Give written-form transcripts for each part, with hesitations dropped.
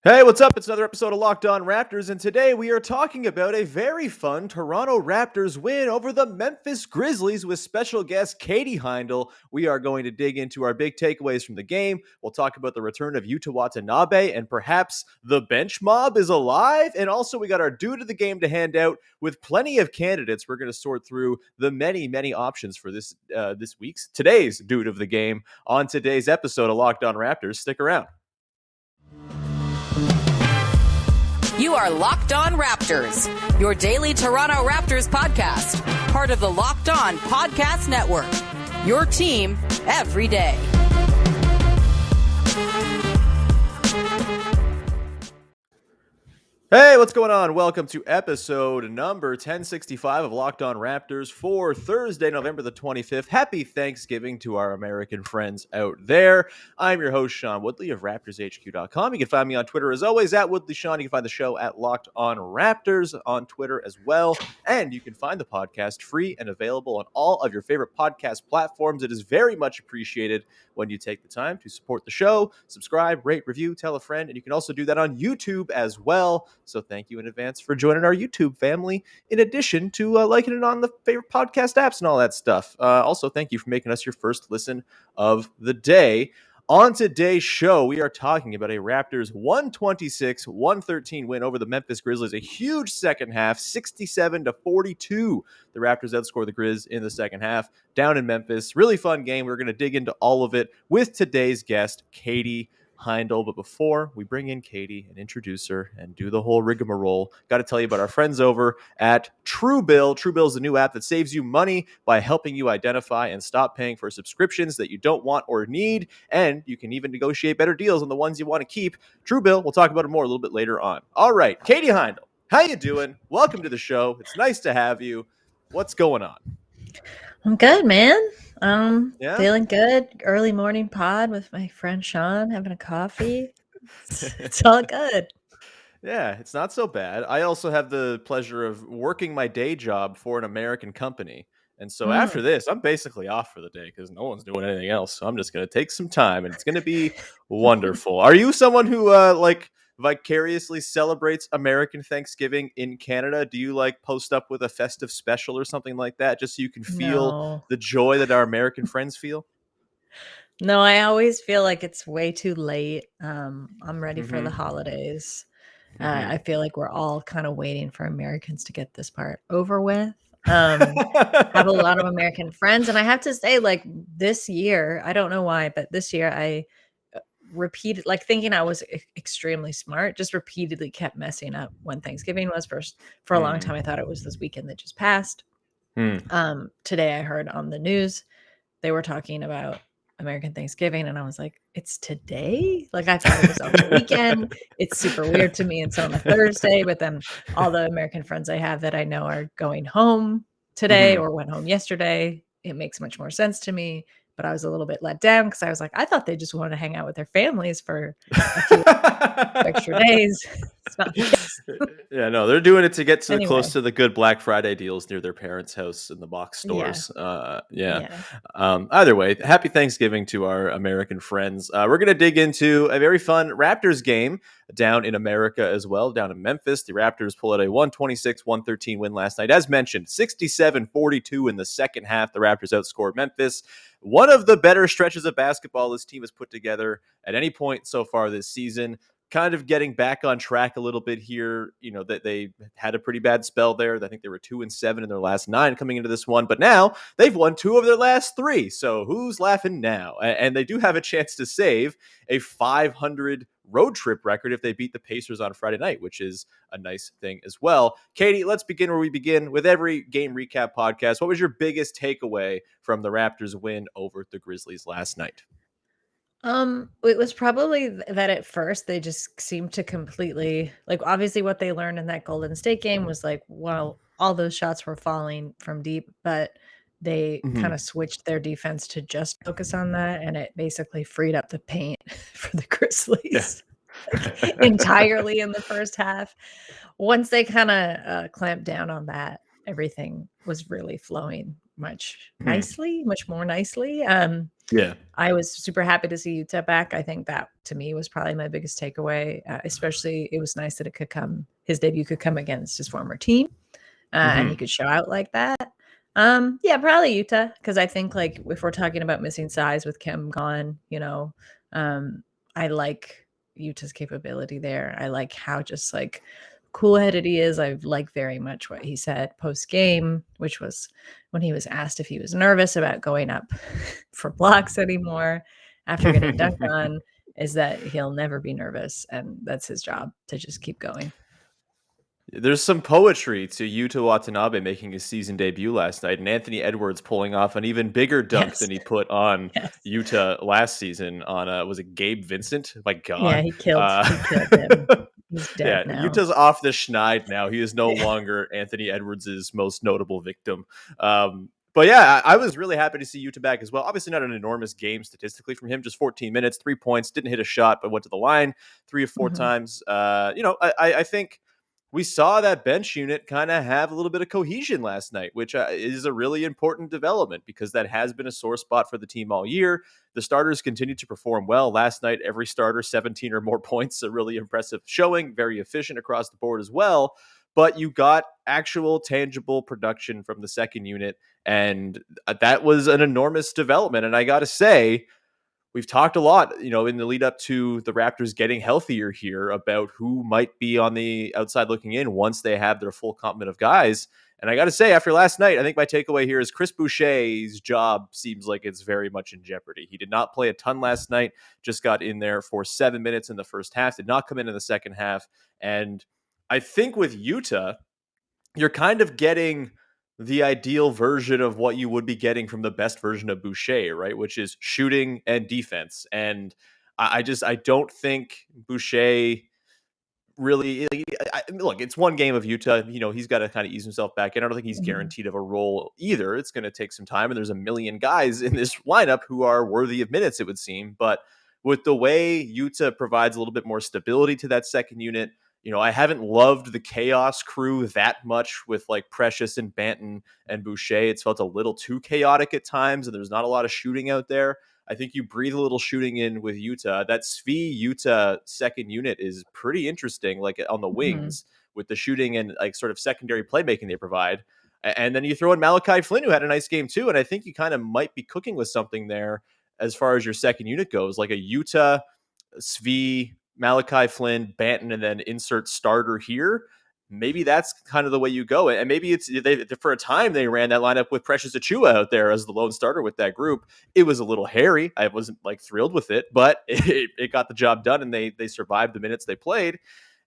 Hey, what's up? It's another episode of Locked On Raptors, and today we are talking about a very fun Toronto Raptors win over the Memphis Grizzlies with special guest Katie Heindl. We are going to dig into our big takeaways from the game. We'll talk about the return of Yuta Watanabe, and perhaps the bench mob is alive. And also, we got our dude of the game to hand out with plenty of candidates. We're going to sort through the many options for today's dude of the game on today's episode of Locked On Raptors. Stick around. You are Locked On Raptors, your daily Toronto Raptors podcast, part of the Locked On Podcast Network, your team every day. Hey, what's going on? Welcome to episode number 1065 of Locked On Raptors for Thursday, November the 25th. Happy Thanksgiving to our American friends out there. I'm your host, Sean Woodley of RaptorsHQ.com. You can find me on Twitter as always at WoodleySean. You can find the show at Locked On Raptors on Twitter as well. And you can find the podcast free and available on all of your favorite podcast platforms. It is very much appreciated when you take the time to support the show, subscribe, rate, review, tell a friend, and you can also do that on YouTube as well. So thank you in advance for joining our YouTube family, in addition to liking it on the favorite podcast apps and all that stuff. Also, thank you for making us your first listen of the day. On today's show, we are talking about a Raptors 126-113 win over the Memphis Grizzlies. A huge second half, 67-42. The Raptors outscore the Grizz in the second half down in Memphis. Really fun game. We're going to dig into all of it with today's guest, Katie Heindl. But before we bring in Katie and introduce her and do the whole rigmarole, got to tell you about our friends over at Truebill. Truebill is the new app that saves you money by helping you identify and stop paying for subscriptions that you don't want or need. And you can even negotiate better deals on the ones you want to keep. Truebill, we'll talk about it more a little bit later on. All right, Katie Heindl, how you doing? Welcome to the show. It's nice to have you. What's going on? I'm good, man. Yeah? Feeling good. Early morning pod with my friend Sean, having a coffee. It's all good. Yeah, it's not so bad. I also have the pleasure of working my day job for an American company. And so after this, I'm basically off for the day because no one's doing anything else. So I'm just going to take some time and it's going to be wonderful. Are you someone who vicariously celebrates American Thanksgiving in Canada? Do you post up with a festive special or something like that just so you can feel the joy that our American friends feel? No, I always feel like it's way too late. I'm ready for the holidays. I feel like we're all kind of waiting for Americans to get this part over with. Have a lot of American friends. And I have to say, this year, I don't know why, but this year I repeated, thinking I was extremely smart, just repeatedly kept messing up when Thanksgiving was. For a long time, I thought it was this weekend that just passed. Today I heard on the news, they were talking about American Thanksgiving, and I was like, it's today? I thought it was on the weekend. It's super weird to me. It's on a Thursday, but then all the American friends I have that I know are going home today or went home yesterday. It makes much more sense to me, but I was a little bit let down because I was like, I thought they just wanted to hang out with their families for a few extra days. It's not the case. Yeah, no, they're doing it to get to close to the good Black Friday deals near their parents' house in the box stores. Either way, happy Thanksgiving to our American friends. We're going to dig into a very fun Raptors game down in America as well, down in Memphis. The Raptors pull out a 126-113 win last night. As mentioned, 67-42 in the second half. The Raptors outscored Memphis. One of the better stretches of basketball this team has put together at any point so far this season. Kind of getting back on track a little bit here. You know, that they had a pretty bad spell there. I think they were 2-7 in their last 9 coming into this one, but now they've won 2 of their last 3. So who's laughing now? And they do have a chance to save a 500 road trip record if they beat the Pacers on Friday night, which is a nice thing as well. Katie, let's begin where we begin with every game recap podcast. What was your biggest takeaway from the Raptors win over the Grizzlies last night? It was probably that at first they just seemed to completely, obviously what they learned in that Golden State game was well, all those shots were falling from deep, but they kind of switched their defense to just focus on that, and it basically freed up the paint for the Grizzlies entirely in the first half. Once they kind of clamped down on that, everything was really flowing much more nicely. Yeah. I was super happy to see Yuta back. I think that to me was probably my biggest takeaway. Especially, it was nice that his debut could come against his former team, and he could show out like that. Yeah, probably Yuta, because I think like if we're talking about missing size with Kim gone, I like Yuta's capability there. I like how just like cool-headed he is. I like very much what he said post-game, which was when he was asked if he was nervous about going up for blocks anymore after getting dunked on, is that he'll never be nervous, and that's his job to just keep going. There's some poetry to Yuta Watanabe making his season debut last night, and Anthony Edwards pulling off an even bigger dunk Yes. than he put on Yes. Yuta last season on was it Gabe Vincent? My God. Yeah, he killed him. He's dead now. Yuta's off the schneid now. He is no longer Anthony Edwards' most notable victim. But yeah, I was really happy to see Yuta back as well. Obviously not an enormous game statistically from him, just 14 minutes, 3 points, didn't hit a shot, but went to the line 3 or 4 times. I think we saw that bench unit kind of have a little bit of cohesion last night, which is a really important development because that has been a sore spot for the team all year. The starters continue to perform well. Last night, every starter, 17 or more points, a really impressive showing, very efficient across the board as well. But you got actual tangible production from the second unit, and that was an enormous development. And I got to say, we've talked a lot, in the lead up to the Raptors getting healthier here about who might be on the outside looking in once they have their full complement of guys. And I got to say, after last night, I think my takeaway here is Chris Boucher's job seems like it's very much in jeopardy. He did not play a ton last night, just got in there for 7 minutes in the first half, did not come in the second half. And I think with Yuta, you're kind of getting the ideal version of what you would be getting from the best version of Boucher, right? Which is shooting and defense. And I don't think Boucher really look, it's one game of Yuta. He's got to kind of ease himself back in. I don't think he's guaranteed of a role either. It's going to take some time, and there's a million guys in this lineup who are worthy of minutes, it would seem. But with the way Yuta provides a little bit more stability to that second unit, I haven't loved the chaos crew that much with like Precious and Banton and Boucher. It's felt a little too chaotic at times, and there's not a lot of shooting out there. I think you breathe a little shooting in with Yuta. That Svi Yuta second unit is pretty interesting, like on the wings with the shooting and like sort of secondary playmaking they provide. And then you throw in Malachi Flynn, who had a nice game too. And I think you kind of might be cooking with something there as far as your second unit goes, like a Yuta, Svi, Malachi Flynn, Banton, and then insert starter here. Maybe that's kind of the way you go. And maybe it's for a time they ran that lineup with Precious Achiuwa out there as the lone starter with that group. It was a little hairy. I wasn't like thrilled with it, but it got the job done, and they survived the minutes they played.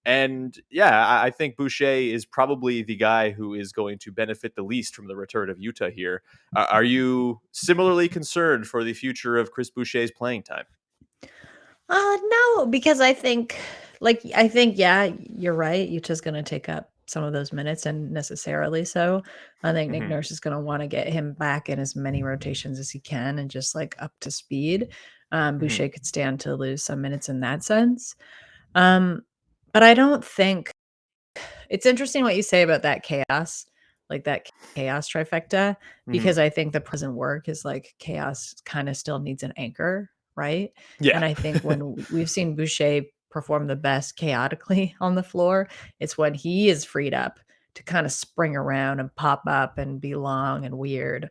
And yeah, I think Boucher is probably the guy who is going to benefit the least from the return of Yuta here. Are you similarly concerned for the future of Chris Boucher's playing time? No, because I think, yeah, you're right. Yuta's going to take up some of those minutes, and necessarily so. I think Nick Nurse is going to want to get him back in as many rotations as he can and just like up to speed. Boucher could stand to lose some minutes in that sense. But I don't think it's interesting what you say about that chaos, like that chaos trifecta, because I think the present work is like chaos kind of still needs an anchor, right? Yeah. And I think when we've seen Boucher perform the best chaotically on the floor, it's when he is freed up to kind of spring around and pop up and be long and weird,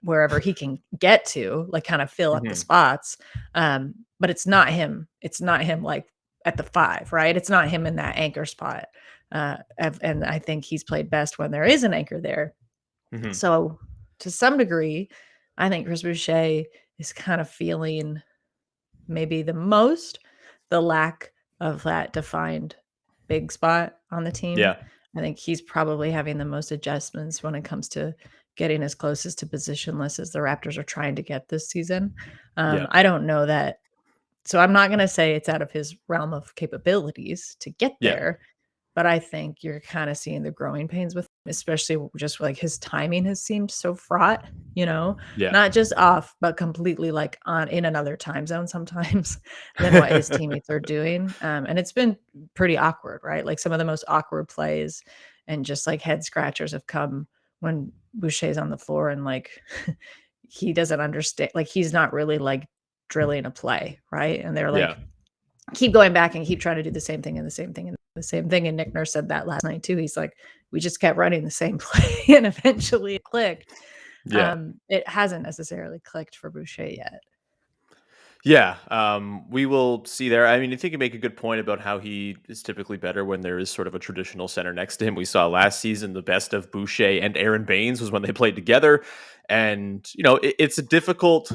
wherever he can get to, like kind of fill up the spots. But it's not him. It's not him like at the 5, right? It's not him in that anchor spot. And I think he's played best when there is an anchor there. So to some degree, I think Chris Boucher is kind of feeling maybe the most the lack of that defined big spot on the team. Yeah. I think he's probably having the most adjustments when it comes to getting as close to positionless as the Raptors are trying to get this season. I don't know that. So I'm not going to say it's out of his realm of capabilities to get there, but I think you're kind of seeing the growing pains with him, especially just like his timing has seemed so fraught, not just off, but completely like in another time zone sometimes than what his teammates are doing. And it's been pretty awkward, right? Like some of the most awkward plays and just like head scratchers have come when Boucher's on the floor and like he doesn't understand, like he's not really like drilling a play, right? And they're like, keep going back and keep trying to do the same thing and the same thing and the same thing. And Nick Nurse said that last night too. He's like, we just kept running the same play and eventually it clicked. It hasn't necessarily clicked for Boucher yet. Yeah, we will see there. I mean, I think you make a good point about how he is typically better when there is sort of a traditional center next to him. We saw last season the best of Boucher and Aaron Baines was when they played together. And, it's a difficult,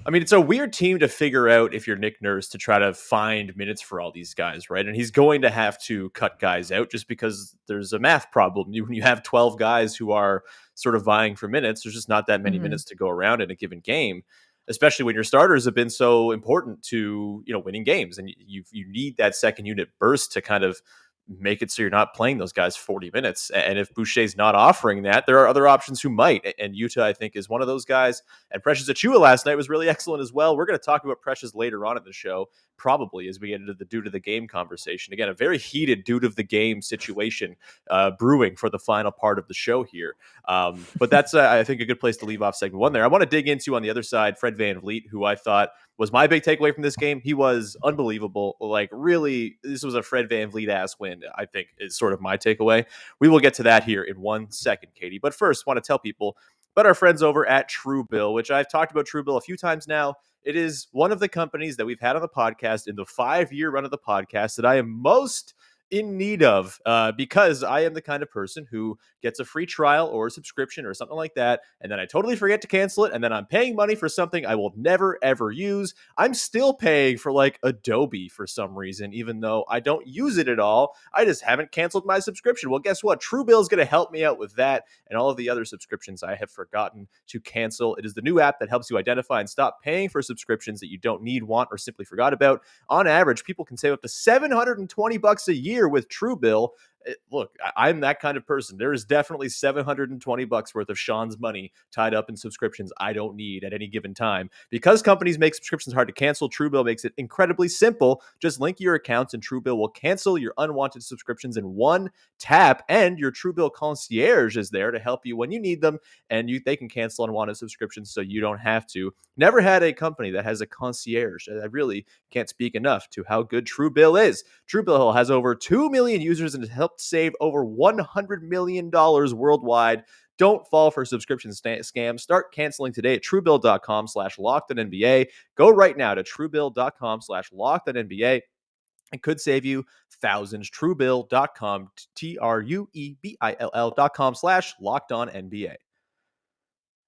I mean, it's a weird team to figure out if you're Nick Nurse to try to find minutes for all these guys, right? And he's going to have to cut guys out just because there's a math problem. When you have 12 guys who are sort of vying for minutes, there's just not that many minutes to go around in a given game, especially when your starters have been so important to, winning games. And you need that second unit burst to kind of make it so you're not playing those guys 40 minutes. And if Boucher's not offering that, there are other options who might. And Yuta, I think, is one of those guys. And Precious Achiuwa last night was really excellent as well. We're going to talk about Precious later on in the show, probably as we get into the due to the game conversation. Again, a very heated due to the game situation brewing for the final part of the show here. But that's, I think, a good place to leave off segment one there. I want to dig into on the other side, Fred VanVleet, who I thought was my big takeaway from this game. He was unbelievable. Like, really, this was a Fred VanVleet ass win, I think, is sort of my takeaway. We will get to that here in 1 second, Katie. But first, want to tell people about our friends over at Truebill, which I've talked about Truebill a few times now. It is one of the companies that we've had on the podcast in the 5-year run of the podcast that I am most in need of because I am the kind of person who gets a free trial or a subscription or something like that, and then I totally forget to cancel it, and then I'm paying money for something I will never, ever use. I'm still paying for like Adobe for some reason, even though I don't use it at all. I just haven't canceled my subscription. Well, guess what? Truebill is going to help me out with that and all of the other subscriptions I have forgotten to cancel. It is the new app that helps you identify and stop paying for subscriptions that you don't need, want, or simply forgot about. On average, people can save up to $720 a year with Truebill. Look, I'm that kind of person. There is definitely $720 worth of Sean's money tied up in subscriptions I don't need at any given time. Because companies make subscriptions hard to cancel, Truebill makes it incredibly simple. Just link your accounts and Truebill will cancel your unwanted subscriptions in one tap, and your Truebill concierge is there to help you when you need them, and they can cancel unwanted subscriptions so you don't have to. Never had a company that has a concierge. I really can't speak enough to how good Truebill is. Truebill has over 2 million users and has helped save over $100 million worldwide. Don't fall for subscription scams. Start canceling today at truebill.com/lockedonnba. Go right now to truebill.com/lockedonnba. It could save you thousands. Truebill.com, TRUEBILL.com/lockedonnba.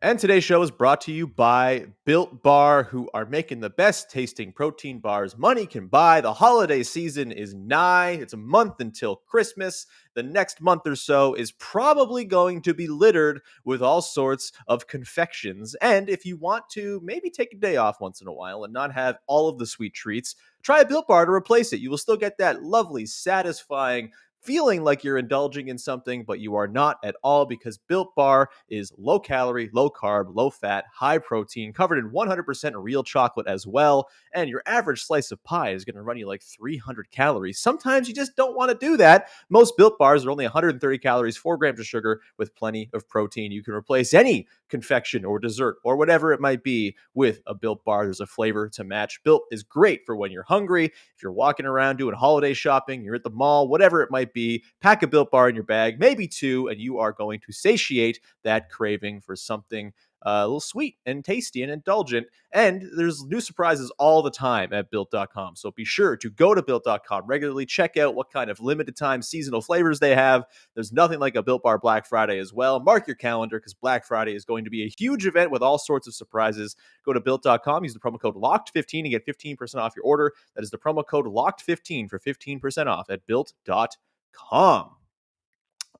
And today's show is brought to you by Built Bar, who are making the best tasting protein bars money can buy. The holiday season is nigh. It's a month until Christmas. The next month or so is probably going to be littered with all sorts of confections. And if you want to maybe take a day off once in a while and not have all of the sweet treats, try a Built Bar to replace it. You will still get that lovely, satisfying feeling like you're indulging in something, but you are not at all, because Built Bar is low calorie, low carb, low fat, high protein, covered in 100% real chocolate as well. And your average slice of pie is going to run you like 300 calories. Sometimes you just don't want to do that. Most Built Bars are only 130 calories, 4 grams of sugar with plenty of protein. You can replace any confection or dessert or whatever it might be with a Built Bar. There's a flavor to match. Built is great for when you're hungry, if you're walking around doing holiday shopping, you're at the mall, whatever it might be. Pack a Built Bar in your bag, maybe 2, and you are going to satiate that craving for something a little sweet and tasty and indulgent. And there's new surprises all the time at Built.com. So be sure to go to Built.com regularly. Check out what kind of limited time seasonal flavors they have. There's nothing like a Built Bar Black Friday as well. Mark your calendar, because Black Friday is going to be a huge event with all sorts of surprises. Go to Built.com, use the promo code LOCKED15 and get 15% off your order. That is the promo code LOCKED15 for 15% off at Built.com.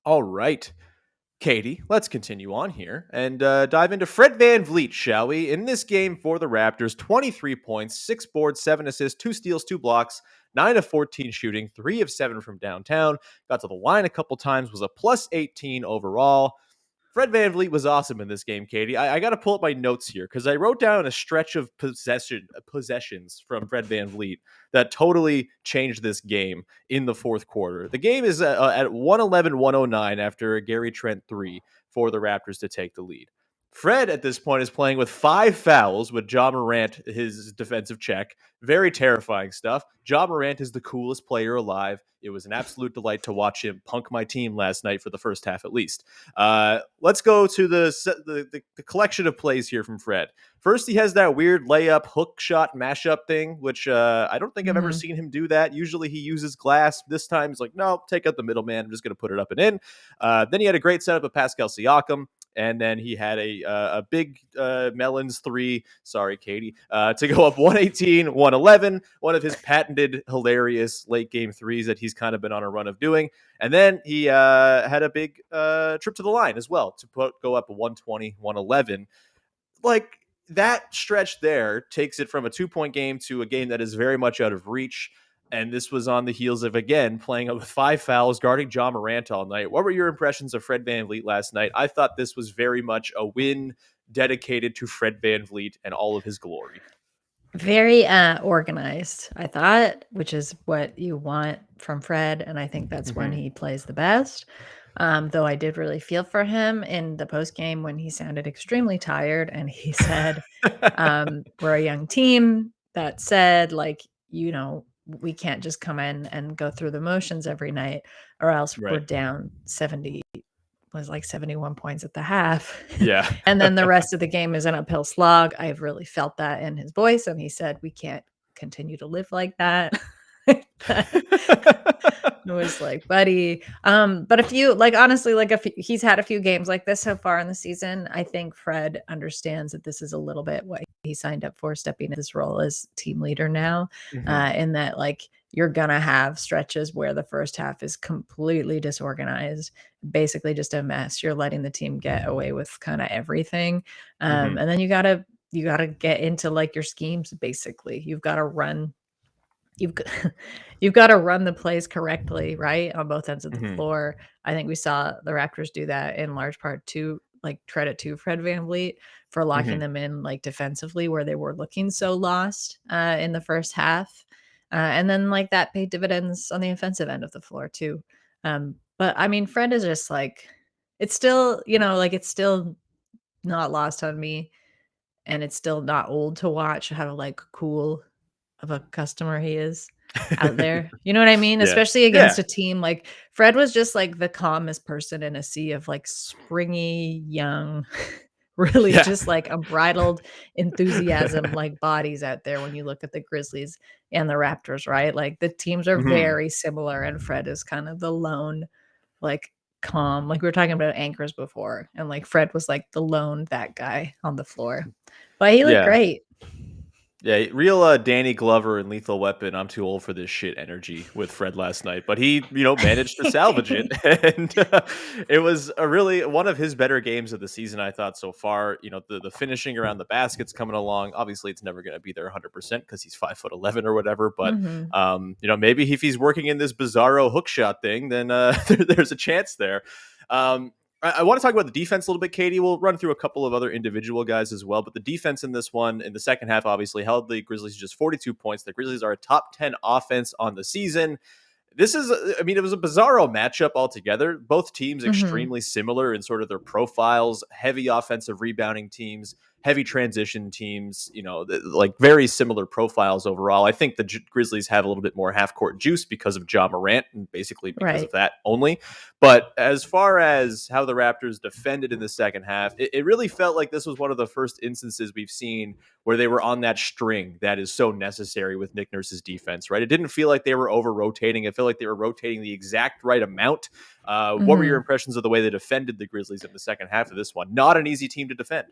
All right, Katie, let's continue on here and dive into Fred VanVleet, shall we? In this game for the Raptors, 23 points, 6 boards, 7 assists, 2 steals, 2 blocks, 9 of 14 shooting, 3 of 7 from downtown. Got to the line a couple times, was a plus 18 overall. Fred VanVleet was awesome in this game, Katie. I got to pull up my notes here because I wrote down a stretch of possessions from Fred VanVleet that totally changed this game in the fourth quarter. The game is at 111-109 after a Gary Trent 3 for the Raptors to take the lead. Fred at this point is playing with 5 fouls with Ja Morant, his defensive check. Very terrifying stuff. Ja Morant is the coolest player alive. It was an absolute delight to watch him punk my team last night for the first half, at least. Let's go to the collection of plays here from Fred. First, he has that weird layup hook shot mashup thing, which I don't think I've ever seen him do that. Usually he uses glass. This time he's like, no, take out the middleman. I'm just going to put it up and in. Then he had a great setup of Pascal Siakam. And then he had a big Melons 3, sorry, Katie, to go up 118-111, one of his patented hilarious late game threes that he's kind of been on a run of doing. And then he had a big trip to the line as well to go up 120-111. Like, that stretch there takes it from a 2-point game to a game that is very much out of reach. And this was on the heels of, again, playing with 5 fouls, guarding Ja Morant all night. What were your impressions of Fred VanVleet last night? I thought this was very much a win dedicated to Fred VanVleet and all of his glory. Very organized, I thought, which is what you want from Fred. And I think that's when he plays the best. Though I did really feel for him in the post game when he sounded extremely tired. And he said, we're a young team. That said, like, we can't just come in and go through the motions every night, or else we're down 71 points at the half. Yeah. And then the rest of the game is an uphill slog. I've really felt that in his voice. And he said, we can't continue to live like that. It was like, buddy. But if you honestly, if he's had a few games like this so far in the season, I think Fred understands that this is a little bit what he signed up for, stepping in his role as team leader now. In that, you're gonna have stretches where the first half is completely disorganized, basically just a mess. You're letting the team get away with kind of everything. And then you gotta get into your schemes. Basically, you've got to run the plays correctly, right, on both ends of the floor. I think we saw the Raptors do that in large part to credit to Fred VanVleet for locking them in defensively where they were looking so lost in the first half. And then that paid dividends on the offensive end of the floor too. But I mean, Fred is just it's still, it's still not lost on me, and it's still not old to watch how cool of a customer he is out there. You know what I mean? Especially against a team Fred was just the calmest person in a sea of springy young, really just unbridled enthusiasm bodies out there when you look at the Grizzlies and the Raptors, right? The teams are very similar, and Fred is kind of the lone calm. We were talking about anchors before, and Fred was the lone that guy on the floor. But he looked great. Yeah, real Danny Glover and Lethal Weapon, I'm too old for this shit energy with Fred last night. But he, managed to salvage it. And it was one of his better games of the season, I thought, so far. The finishing around the basket's coming along. Obviously, it's never going to be there 100% because he's 5'11" or whatever. But, maybe if he's working in this bizarro hook shot thing, then there's a chance there. I want to talk about the defense a little bit, Katie. We'll run through a couple of other individual guys as well. But the defense in this one, in the second half, obviously held the Grizzlies to just 42 points. The Grizzlies are a top 10 offense on the season. It was a bizarro matchup altogether. Both teams extremely similar in sort of their profiles, heavy offensive rebounding teams, heavy transition teams, very similar profiles overall. I think the Grizzlies have a little bit more half-court juice because of Ja Morant and basically because of that only. But as far as how the Raptors defended in the second half, it really felt like this was one of the first instances we've seen where they were on that string that is so necessary with Nick Nurse's defense, right? It didn't feel like they were over-rotating. It felt like they were rotating the exact right amount. What were your impressions of the way they defended the Grizzlies in the second half of this one? Not an easy team to defend.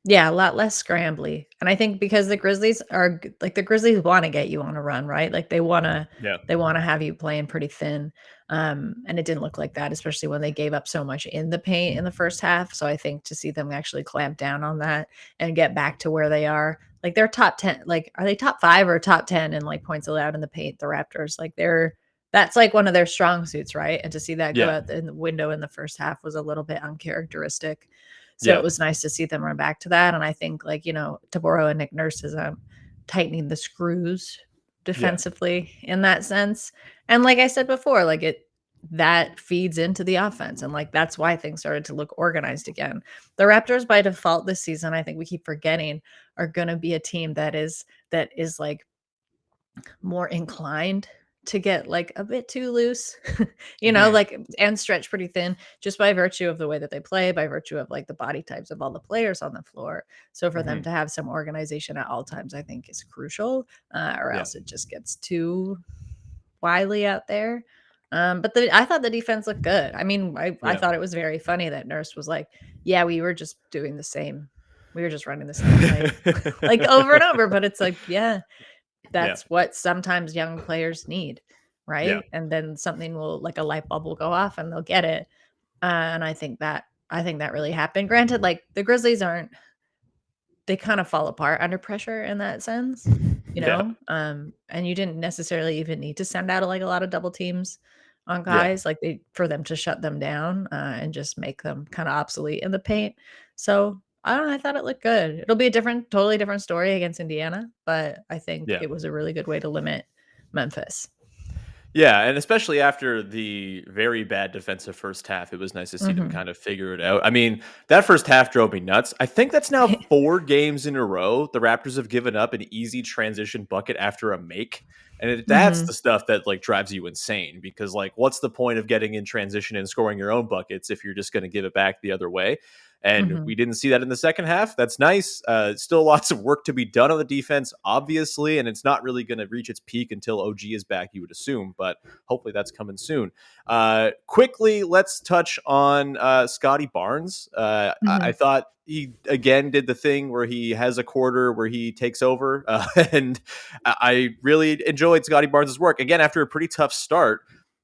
Yeah, a lot less scrambly. And I think because the Grizzlies are the Grizzlies want to get you on a run, right? They want to have you playing pretty thin. And it didn't look like that, especially when they gave up so much in the paint in the first half. So I think to see them actually clamp down on that and get back to where they are, they're top 10, are they top 5 or top 10 in points allowed in the paint, the Raptors? that's like one of their strong suits, right? And to see that go Yeah. out in the window in the first half was a little bit uncharacteristic. So Yeah. it was nice to see them run back to that. And I think, like, to borrow a Nick Nurse's tightening the screws Yeah. defensively in that sense. And like I said before, like that feeds into the offense. And like that's why things started to look organized again. The Raptors by default this season, I think we keep forgetting, are gonna be a team that is like more inclined to get like a bit too loose, Hmm. like, and stretch pretty thin just by virtue of the way that they play, by virtue of like the body types of all the players on the floor. So for them Hmm. to have some organization at all times, I think is crucial, or Yeah. else it just gets too wily out there. But I thought the defense looked good. I mean, I Yeah. thought it was very funny that Nurse was like, yeah, we were just doing the same. We were just running the same play like over and over. But it's like, yeah, Yeah. that's what sometimes young players need, Yeah. right? And then something will, like, a light bulb will go off and they'll get it. And I think that really happened. Granted, like, the Grizzlies aren't, they kind of fall apart under pressure in that sense, Yeah. and you didn't necessarily even need to send out like a lot of double teams on Yeah. guys, like, they for them to shut them down, and just make them kind of obsolete in the paint. So I don't know, I thought it looked good. It'll be a totally different story against Indiana, but I think Yeah. it was a really good way to limit Memphis. Yeah, and especially after the very bad defensive first half, it was nice to see them Mhm. kind of figure it out. I mean, that first half drove me nuts. I think that's now 4 games in a row the Raptors have given up an easy transition bucket after a make. And that's Mhm. the stuff that like drives you insane because like what's the point of getting in transition and scoring your own buckets if you're just going to give it back the other way? And Mhm. we didn't see that in the second half. That's nice. Still lots of work to be done on the defense, obviously, and it's not really going to reach its peak until OG is back, you would assume, but hopefully that's coming soon. Quickly, let's touch on Scottie Barnes. I Mhm. thought he again did the thing where he has a quarter where he takes over, and I really enjoyed Scottie Barnes' work again after a pretty tough start.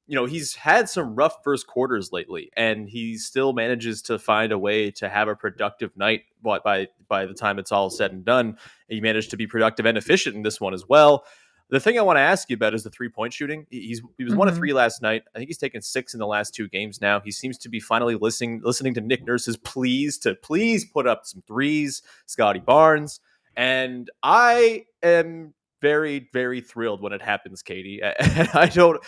He's had some rough first quarters lately, and he still manages to find a way to have a productive night. But by the time it's all said and done, he managed to be productive and efficient in this one as well. The thing I want to ask you about is the 3-point shooting. He was 1 of 3 Mhm. last night. I think he's taken 6 in the last 2 games now. He seems to be finally listening to Nick Nurse's pleas to please put up some threes, Scottie Barnes, and I am very very thrilled when it happens, Katie. And I don't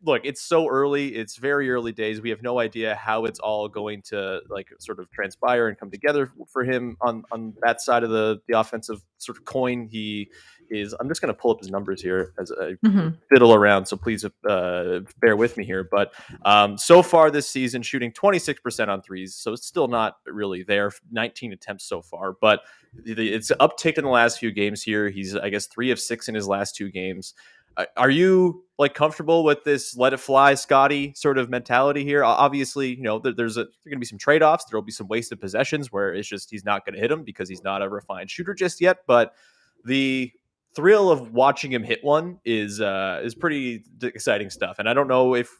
look, it's so early. It's very early days. We have no idea how it's all going to like sort of transpire and come together for him on that side of the offensive sort of coin. He is. I'm just going to pull up his numbers here as I Mhm. fiddle around. So please bear with me here. But so far this season, shooting 26% on threes. So it's still not really there. 19 attempts so far, but it's upticked in the last few games here. He's I guess 3 of 6 in his last 2 games. Are you like comfortable with this let it fly Scotty sort of mentality here? Obviously, there's going to be some trade-offs. There'll be some wasted possessions where it's just he's not going to hit them because he's not a refined shooter just yet. But the thrill of watching him hit one is pretty exciting stuff. And I don't know if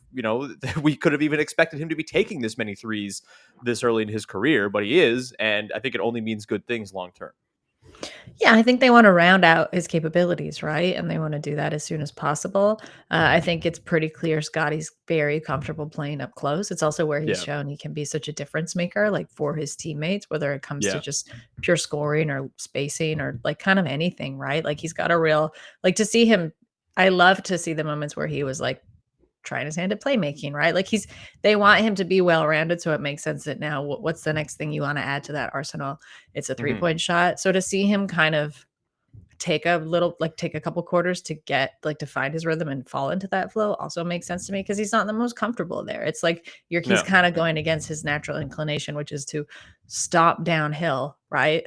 we could have even expected him to be taking this many threes this early in his career, but he is, and I think it only means good things long term. Yeah, I think they wanna round out his capabilities, right? And they wanna do that as soon as possible. I think it's pretty clear Scotty's very comfortable playing up close. It's also where he's Yeah, shown he can be such a difference maker, like, for his teammates, whether it comes to yeah, just pure scoring or spacing or, like, kind of anything, right? Like, he's got a real, like, to see him, I love to see the moments where he was, like, trying his hand at playmaking, right? Like, they want him to be well-rounded, so it makes sense that now what's the next thing you wanna add to that arsenal? It's a hmm, three-point shot. So to see him kind of take a couple quarters to get, like, to find his rhythm and fall into that flow also makes sense to me because he's not the most comfortable there. It's like he's no, kind of going against his natural inclination, which is to stop downhill, right?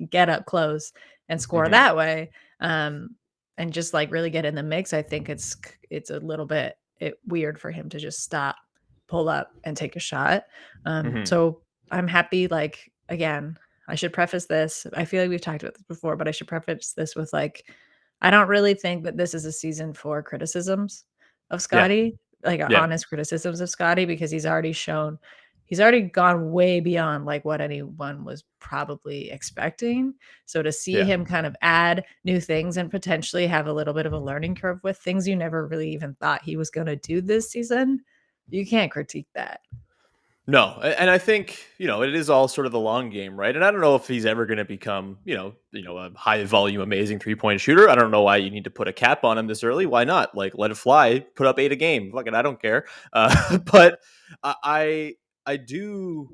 Get up close and score hmm, that way. Um, and just like really get in the mix. I think it's a little bit weird for him to just stop, pull up, and take a shot. hmm, So I'm happy, like, again, I should preface this. I feel like we've talked about this before, but I should preface this with, like, I don't really think that this is a season for criticisms of yeah, Scotty, like yeah, honest criticisms of Scotty, because he's already shown he's already gone way beyond like what anyone was probably expecting. So to see Yeah. him kind of add new things and potentially have a little bit of a learning curve with things you never really even thought he was going to do this season, you can't critique that. No, and I think it is all sort of the long game, right? And I don't know if he's ever going to become a high volume, amazing 3-point shooter. I don't know why you need to put a cap on him this early. Why not? Like, let it fly. Put up 8 a game. Fuck it, I don't care. But I do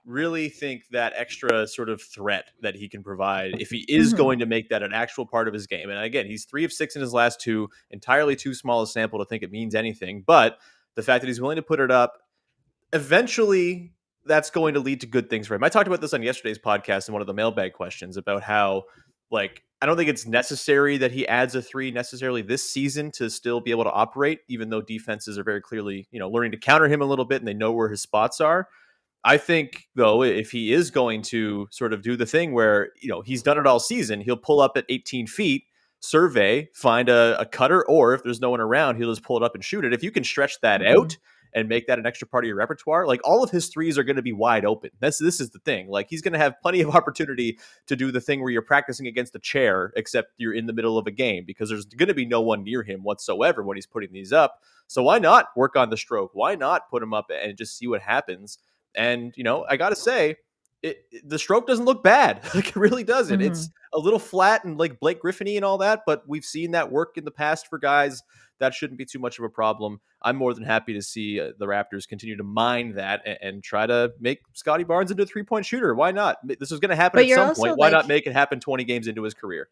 really think that extra sort of threat that he can provide if he is Mhm. going to make that an actual part of his game. And again, he's 3 of 6 in his last two. Entirely too small a sample to think it means anything. But the fact that he's willing to put it up, eventually that's going to lead to good things for him. I talked about this on yesterday's podcast in one of the mailbag questions about how, like, I don't think it's necessary that he adds a three necessarily this season to still be able to operate, even though defenses are very clearly, learning to counter him a little bit and they know where his spots are. I think, though, if he is going to sort of do the thing where, he's done it all season, he'll pull up at 18 feet, survey, find a cutter, or if there's no one around, he'll just pull it up and shoot it. If you can stretch that Mhm. out and make that an extra part of your repertoire, like all of his threes are going to be wide open. This is the thing. Like, he's going to have plenty of opportunity to do the thing where you're practicing against a chair, except you're in the middle of a game, because there's going to be no one near him whatsoever when he's putting these up. So why not work on the stroke? Why not put him up and just see what happens? And I gotta say, the stroke doesn't look bad. Like, it really doesn't. It's Mhm. a little flat and like Blake Griffin-y and all that, but we've seen that work in the past for guys. That shouldn't be too much of a problem. I'm more than happy to see the Raptors continue to mine that and try to make Scottie Barnes into a 3-point shooter. Why not? This is going to happen But at you're some also point. Why not like make it happen 20 games into his career?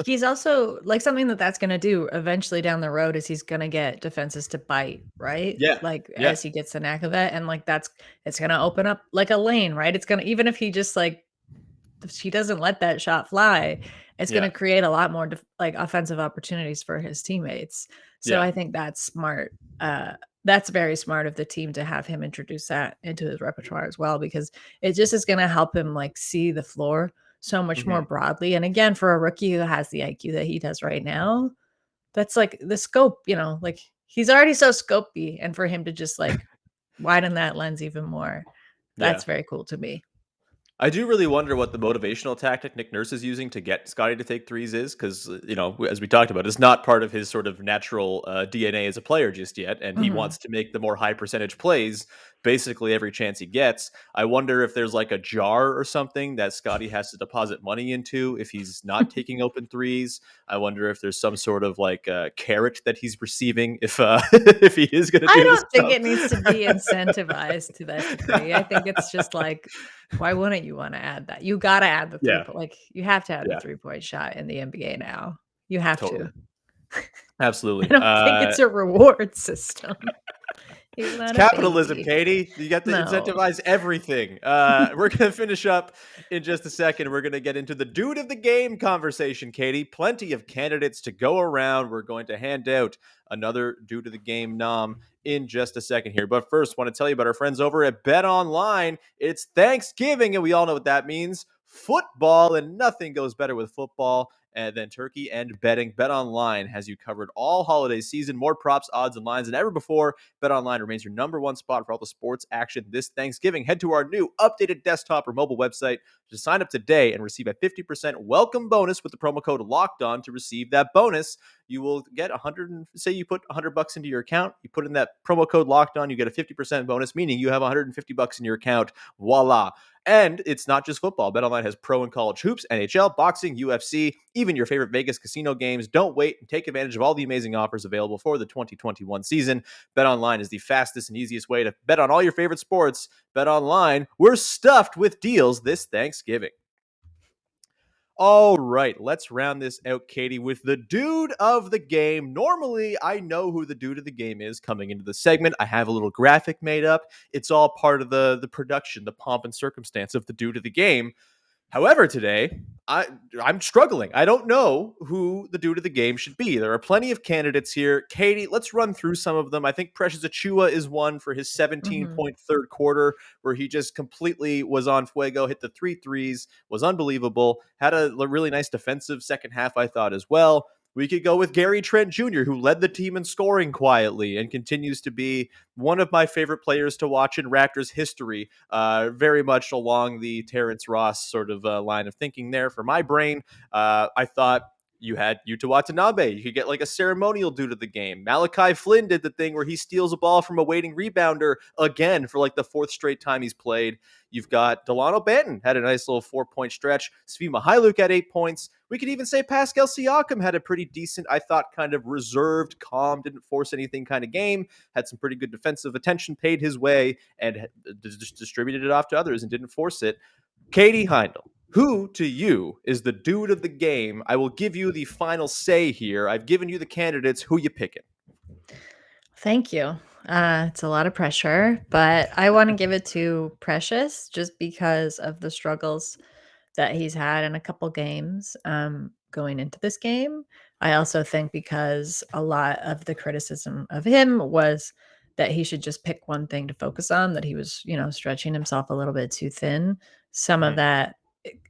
he's also like something that's gonna do eventually down the road is he's gonna get defenses to bite, right? Yeah, Like, yeah, as he gets the knack of it, and, like, it's gonna open up, like, a lane, right? It's gonna even if he just, like, if he doesn't let that shot fly, it's yeah, gonna create a lot more like, offensive opportunities for his teammates. So yeah. I think that's smart. That's very smart of the team to have him introduce that into his repertoire as well, because it just is gonna help him, like, see the floor so much more Hmm. broadly, and again, for a rookie who has the IQ that he does right now, that's, like, the scope, like, he's already so scopey, and for him to just, like, widen that lens even more, Yeah. that's very cool to me. I do really wonder what the motivational tactic Nick Nurse is using to get Scottie to take threes is, because as we talked about, it's not part of his sort of natural DNA as a player just yet, and he Mhm. wants to make the more high percentage plays basically every chance he gets. I wonder if there's like a jar or something that Scottie has to deposit money into if he's not taking open threes. I wonder if there's some sort of like carrot that he's receiving if if he is going to I do this don't think stuff. it needs to be incentivized to that degree. I think it's just like, why wouldn't you wanna add that? You gotta add the Yeah, like, you have to add the yeah, three-point shot in the NBA now. You have to. totally, I absolutely. don't think it's a reward system. He's It's not a capitalism, baby. Katie. You got to No. incentivize everything. We're going to finish up in just a second. We're going to get into the dude of the game conversation, Katie. Plenty of candidates to go around. We're going to hand out another dude of the game nom in just a second here. But first, want to tell you about our friends over at Bet Online. It's Thanksgiving, and we all know what that means. Football, and nothing goes better with football than turkey and betting. Bet Online has you covered all holiday season. More props, odds, and lines than ever before. BetOnline remains your number one spot for all the sports action this Thanksgiving. Head to our new updated desktop or mobile website to sign up today and receive a 50% welcome bonus with the promo code Locked On. To receive that bonus, you will get 100. Say you put $100 into your account, you put in that promo code Locked On, you get a 50% bonus, meaning you have $150 in your account. Voila! And it's not just football. BetOnline has pro and college hoops, NHL, boxing, UFC, even your favorite Vegas casino games. Don't wait and take advantage of all the amazing offers available for the 2021 season. BetOnline is the fastest and easiest way to bet on all your favorite sports. BetOnline, we're stuffed with deals this Thanksgiving. All right, let's round this out, Katie, with the dude of the game. Normally, I know who the dude of the game is coming into the segment. I have a little graphic made up. It's all part of the production, the pomp and circumstance of the dude of the game. However, today I'm struggling. I don't know who the dude of the game should be. There are plenty of candidates here. Katie, let's run through some of them. I think Precious Achiuwa is one for his 17-point third quarter, where he just completely was on fuego, hit the three threes, was unbelievable, had a really nice defensive second half, I thought, as well. We could go with Gary Trent Jr., who led the team in scoring quietly and continues to be one of my favorite players to watch in Raptors history, very much along the Terrence Ross sort of line of thinking there for my brain. I thought you had Yuta Watanabe. You could get like a ceremonial due to the game. Malachi Flynn did the thing where he steals a ball from a waiting rebounder again for like the fourth straight time he's played. You've got Delano Banton had a nice little 4-point stretch. Svi Mykhailiuk had 8 points. We could even say Pascal Siakam had a pretty decent, I thought, kind of reserved, calm, didn't force anything kind of game, had some pretty good defensive attention paid his way, and just distributed it off to others and didn't force it. Katie Heindl, who to you is the dude of the game? I will give you the final say here. I've given you the candidates. Who you picking? Thank you. It's a lot of pressure, but I want to give it to Precious just because of the struggles that he's had in a couple games going into this game. I also think because a lot of the criticism of him was that he should just pick one thing to focus on, that he was, stretching himself a little bit too thin. Some of that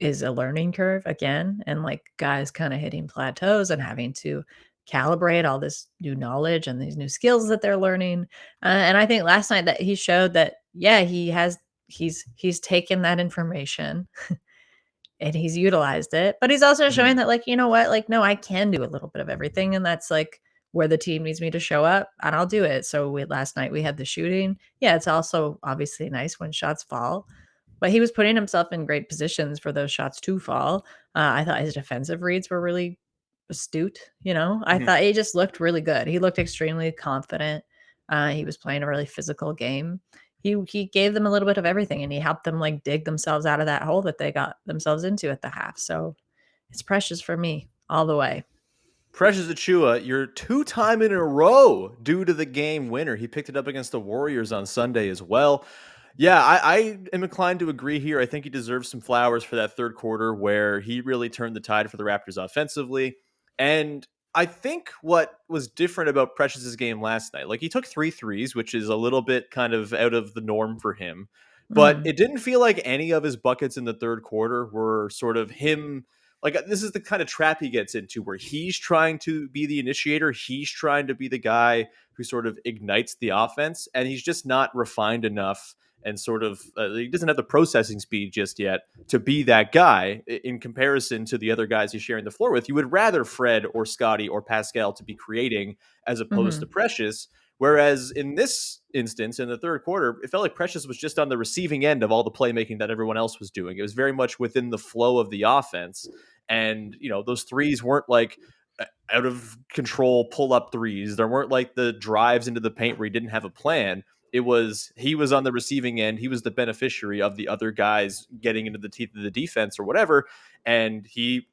is a learning curve again, and like guys kind of hitting plateaus and having to calibrate all this new knowledge and these new skills that they're learning. And I think last night that he showed that, yeah, he's taken that information and he's utilized it, but he's also showing that, like, you know what, like, no, I can do a little bit of everything. And that's like where the team needs me to show up, and I'll do it. So last night we had the shooting. Yeah. It's also obviously nice when shots fall, but he was putting himself in great positions for those shots to fall. I thought his defensive reads were really astute. I thought he just looked really good. He looked extremely confident. He was playing a really physical game. He gave them a little bit of everything, and he helped them like dig themselves out of that hole that they got themselves into at the half. So it's Precious for me all the way. Precious Achiuwa, your 2-time in a row due to the game winner. He picked it up against the Warriors on Sunday as well. Yeah, I am inclined to agree here. I think he deserves some flowers for that third quarter where he really turned the tide for the Raptors offensively. And I think what was different about Precious's game last night, like he took 3 threes, which is a little bit kind of out of the norm for him. But it didn't feel like any of his buckets in the third quarter were sort of him. Like this is the kind of trap he gets into where he's trying to be the initiator. He's trying to be the guy who sort of ignites the offense, and he's just not refined enough and sort of he doesn't have the processing speed just yet to be that guy in comparison to the other guys he's sharing the floor with. You would rather Fred or Scottie or Pascal to be creating as opposed to Precious. Whereas in this instance, in the third quarter, it felt like Precious was just on the receiving end of all the playmaking that everyone else was doing. It was very much within the flow of the offense. And, those threes weren't like out of control pull up threes. There weren't like the drives into the paint where he didn't have a plan. He was on the receiving end. He was the beneficiary of the other guys getting into the teeth of the defense or whatever. And he,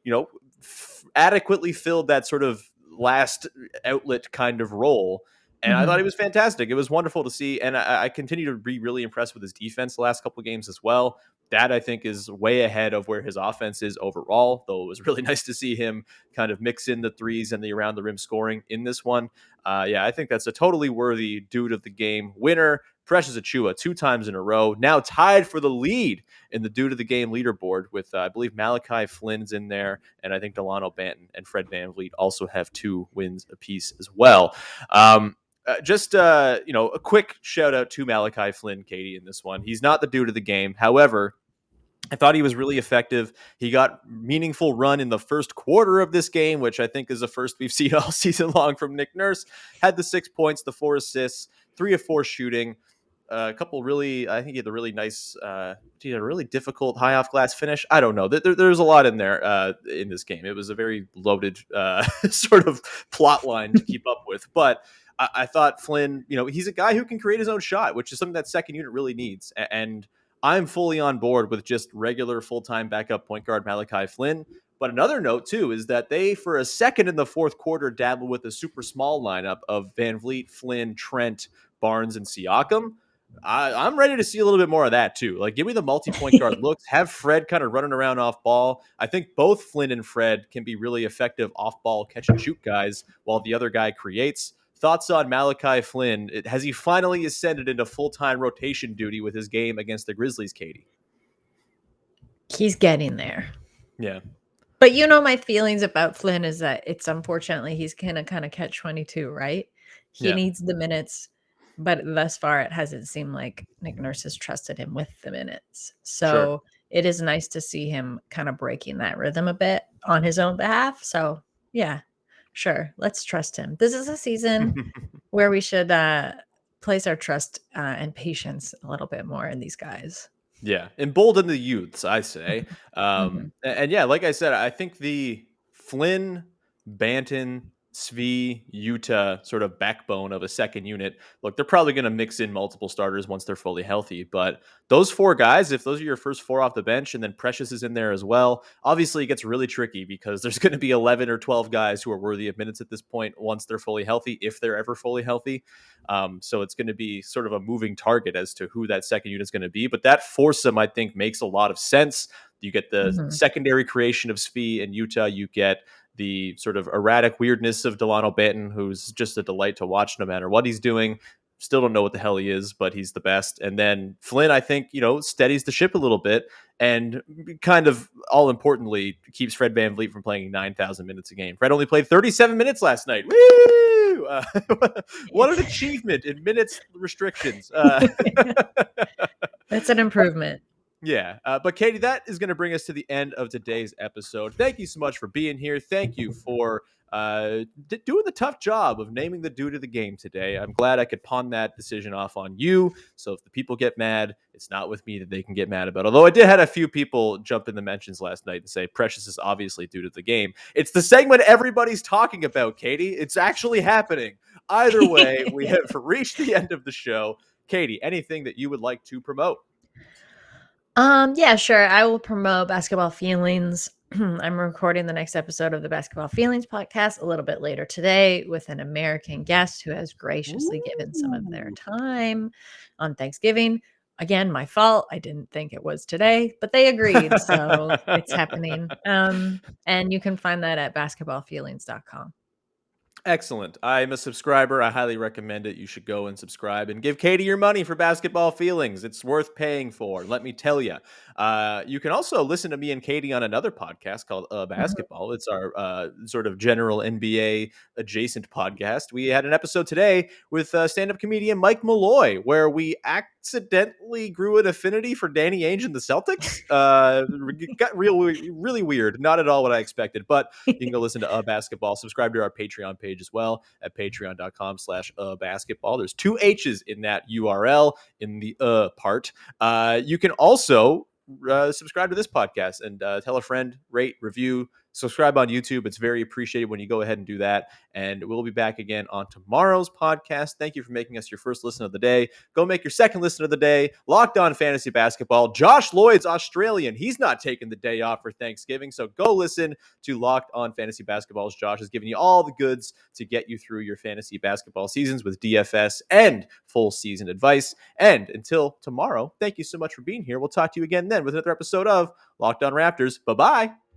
adequately filled that sort of last outlet kind of role. And I thought he was fantastic. It was wonderful to see. And I continue to be really impressed with his defense the last couple of games as well. That, I think, is way ahead of where his offense is overall, though it was really nice to see him kind of mix in the threes and the around the rim scoring in this one. Yeah, I think that's a totally worthy dude of the game winner. Precious Achiuwa 2 times in a row, now tied for the lead in the dude of the game leaderboard with, I believe, Malachi Flynn's in there, and I think Delano Banton and Fred VanVleet also have 2 wins apiece as well. A quick shout out to Malachi Flynn, Katie, in this one. He's not the dude of the game. However, I thought he was really effective. He got meaningful run in the first quarter of this game, which I think is the first we've seen all season long from Nick Nurse. Had the 6 points, the 4 assists, 3 of 4 shooting. A couple really, I think he had a really nice, he had a really difficult high off glass finish. I don't know. There's a lot in there in this game. It was a very loaded sort of plot line to keep up with. But I thought Flynn, he's a guy who can create his own shot, which is something that second unit really needs. And I'm fully on board with just regular full-time backup point guard Malachi Flynn. But another note, too, is that they, for a second in the fourth quarter, dabbled with a super small lineup of VanVleet, Flynn, Trent, Barnes, and Siakam. I'm ready to see a little bit more of that, too. Like, give me the multi-point guard looks. Have Fred kind of running around off ball. I think both Flynn and Fred can be really effective off-ball catch-and-shoot guys while the other guy creates. Thoughts on Malachi Flynn? Has he finally ascended into full-time rotation duty with his game against the Grizzlies, Katie? He's getting there. Yeah. But you know, my feelings about Flynn is that it's unfortunately he's gonna kind of catch 22, right? He Yeah, needs the minutes, but thus far it hasn't seemed like Nick Nurse has trusted him with the minutes. sure. So it is nice to see him kind of breaking that rhythm a bit on his own behalf. So yeah, sure, let's trust him. This is a season where we should place our trust and patience a little bit more in these guys. Yeah, embolden the youths, I say. Mhm. And yeah, like I said, I think the Flynn, Banton, Svi, Utah sort of backbone of a second unit. Look, they're probably going to mix in multiple starters once they're fully healthy. But those four guys, if those are your first four off the bench, and then Precious is in there as well, obviously it gets really tricky because there's going to be 11 or 12 guys who are worthy of minutes at this point once they're fully healthy, if they're ever fully healthy. So it's going to be sort of a moving target as to who that second unit is going to be. But that foursome, I think, makes a lot of sense. You get the Mhm. secondary creation of Svi and Utah. You get the sort of erratic weirdness of Delano Banton, who's just a delight to watch no matter what he's doing. Still don't know what the hell he is, but he's the best. And then Flynn, I think, steadies the ship a little bit and kind of all importantly keeps Fred VanVleet from playing 9,000 minutes a game. Fred only played 37 minutes last night. Woo! What an achievement in minutes restrictions. It's an improvement. Yeah. But Katie, that is going to bring us to the end of today's episode. Thank you so much for being here. Thank you for doing the tough job of naming the dude of the game today. I'm glad I could pawn that decision off on you. So if the people get mad, it's not with me that they can get mad about. Although I did had a few people jump in the mentions last night and say Precious is obviously dude of the game. It's the segment everybody's talking about, Katie. It's actually happening. Either way, we have reached the end of the show. Katie, anything that you would like to promote? Yeah, sure. I will promote Basketball Feelings. I'm recording the next episode of the Basketball Feelings podcast a little bit later today with an American guest who has graciously given some of their Ooh. time on Thanksgiving. Again, my fault. I didn't think it was today, but they agreed, so it's happening. And you can find that at basketballfeelings.com. Excellent. I'm a subscriber. I highly recommend it. You should go and subscribe and give Katie your money for Basketball Feelings. It's worth paying for, let me tell you. You can also listen to me and Katie on another podcast called Mhm. Basketball. It's our sort of general NBA adjacent podcast. We had an episode today with stand-up comedian Mike Malloy where we accidentally grew an affinity for Danny Ainge and the Celtics. Got really weird. Not at all what I expected, but you can go listen to Basketball. Subscribe to our Patreon page as well at patreon.com/basketball. There's two H's in that URL in the part. You can also subscribe to this podcast and tell a friend, rate, review, subscribe on YouTube. It's very appreciated when you go ahead and do that. And we'll be back again on tomorrow's podcast. Thank you for making us your first listen of the day. Go make your second listen of the day. Locked On Fantasy Basketball. Josh Lloyd's Australian. He's not taking the day off for Thanksgiving. So go listen to Locked On Fantasy Basketball. Josh is giving you all the goods to get you through your fantasy basketball seasons with DFS and full season advice. And until tomorrow, thank you so much for being here. We'll talk to you again then with another episode of Locked On Raptors. Bye-bye.